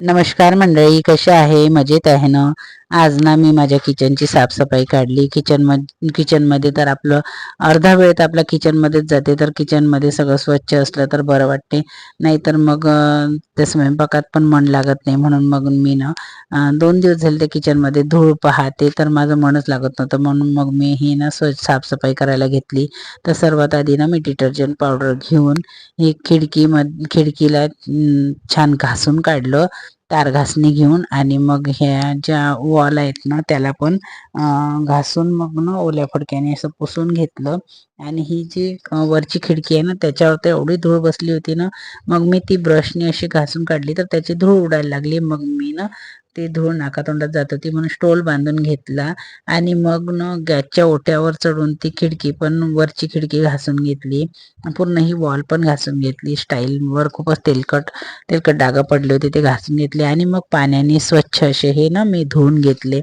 नमस्कार मंडळी, कशा आहे? मजेत आहे ना? आज ना मी माझ्या किचनची साफसफाई काढली. किचनमध्ये तर आपलं अर्धा वेळ तर आपला किचनमध्येच जाते. तर किचनमध्ये सगळं स्वच्छ असलं तर बरं वाटते. नाहीतर मग त्या स्वयंपाकात पण मन लागत नाही. म्हणून मग मी ना 2 दिवस झाले त्या किचनमध्ये धूळ पाहते तर माझं मनच लागत नव्हतं. म्हणून मग मी ही ना साफसफाई करायला घेतली. तर सर्वात आधी ना मी डिटर्जंट पावडर घेऊन ही खिडकीला छान घासून काढलं. तार घासणी घेऊन आणि मग ह्या ज्या वॉल आहेत ना त्याला पण घासून मग ना ओल्या फडक्याने असं पुसून घेतलं. आणि ही जी वरची खिडकी आहे ना त्याच्यावर तर एवढी धूळ बसली होती ना, मग मी ती ब्रशने अशी घासून काढली तर त्याची धूळ उडायला लागली. मग मी ना ती धूळ नाकातोंडात जात होती म्हणून स्टोल बांधून घेतला आणि मग ना गॅसच्या ओट्यावर चढून ती खिडकी पण वरची खिडकी घासून घेतली. पूर्ण ही वॉल पण घासून घेतली. स्टाईलवर खूपच तेलकट डाग पडले होते ते घासून घेतले आणि मग पाण्याने स्वच्छ असे हे ना मी धुवून घेतले.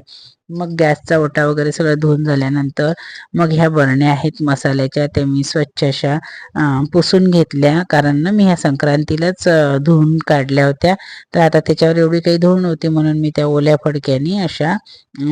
मग गॅसचा ओटा वगैरे सगळं धुवून झाल्यानंतर मग ह्या बरण्या आहेत मसाल्याच्या त्या मी स्वच्छ अशा पुसून घेतल्या. कारण ना मी ह्या संक्रांतीलाच धुवून काढल्या होत्या. तर आता त्याच्यावर एवढी काही धूळ नव्हती म्हणून मी त्या ओल्या फडक्याने अशा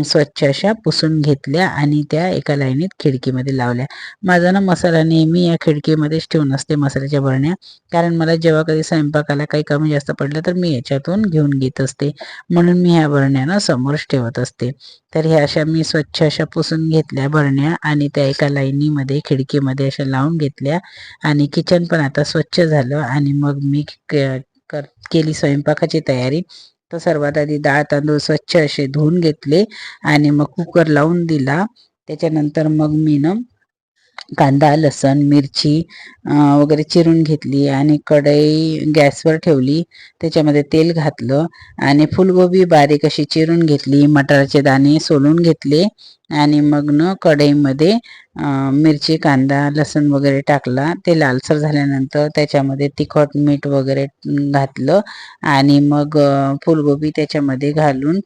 स्वच्छ अशा पुसून घेतल्या आणि त्या एका लाईनीत खिडकीमध्ये लावल्या. माझा ना मसाला नेहमी या खिडकीमध्येच ठेवून असते मसाल्याच्या बरण्या. कारण मला जेव्हा कधी स्वयंपाकाला काही कमी जास्त पडलं तर मी याच्यातून घेऊन घेत असते. म्हणून मी ह्या बरण्या समोरच ठेवत असते. तर ह्या अशा मी स्वच्छ अशा पुसून घेतल्या बरण्या आणि त्या एका लाईनीमध्ये खिडकीमध्ये अशा लावून घेतल्या. आणि किचन पण आता स्वच्छ झालं आणि मग मी केली स्वयंपाकाची तयारी. तर सर्वात आधी डाळ तांदूळ स्वच्छ असे धुवून घेतले आणि मग कुकर लावून दिला. त्याच्यानंतर मग मी ना कांदा लसण मिरची वगैरे चिरून घेतली आणि कढई गॅसवर ठेवली. त्याच्यामध्ये तेल घातलं आणि फुलगोबी बारीक अशी चिरून घेतली. मटाराचे दाणे सोलून घेतले आणि मग न कढईमध्ये मिरची कांदा लसण वगैरे टाकला. ते लालसर झाल्यानंतर त्याच्यामध्ये तिखट मीठ वगैरे घातलं आणि मग फुलगोबी त्याच्यामध्ये घालून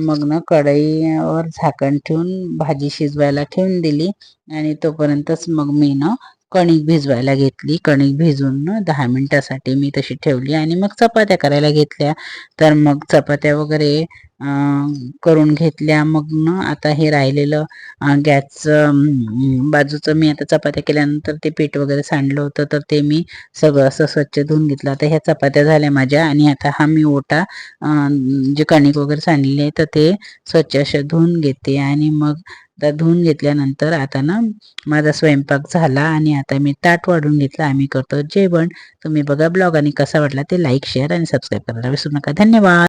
मग ना कढईवर झाकण ठेवून भाजी शिजवायला ठेवून दिली. आणि तोपर्यंतच मग मी ना कणिक भिजवायला घेतली. कणिक भिजवून ना 10 मिनिटासाठी मी तशी ठेवली आणि मग चपात्या करायला घेतल्या. तर मग चपात्या वगैरे करून घेतल्या. मग ना आता हे राहिलेलं गॅसचं बाजूचं मी आता चपात्या केल्यानंतर ते पीठ वगैरे सांडलं होतं तर ते मी सगळं असं स्वच्छ धुवून घेतलं. आता ह्या चपात्या झाल्या माझ्या आणि आता हा मी ओटा जे कणिक वगैरे सांडलेले आहे तर ते स्वच्छ असे धुवून घेते. आणि मग धुवून घेतल्यानंतर आता ना माझा स्वयंपाक झाला आणि आता मी ताट वाढून घेतलं. आम्ही करतो जेवण. तुम्ही बघा ब्लॉग आणि कसा वाटला ते लाईक शेअर आणि सबस्क्राईब करायला विसरू नका. धन्यवाद.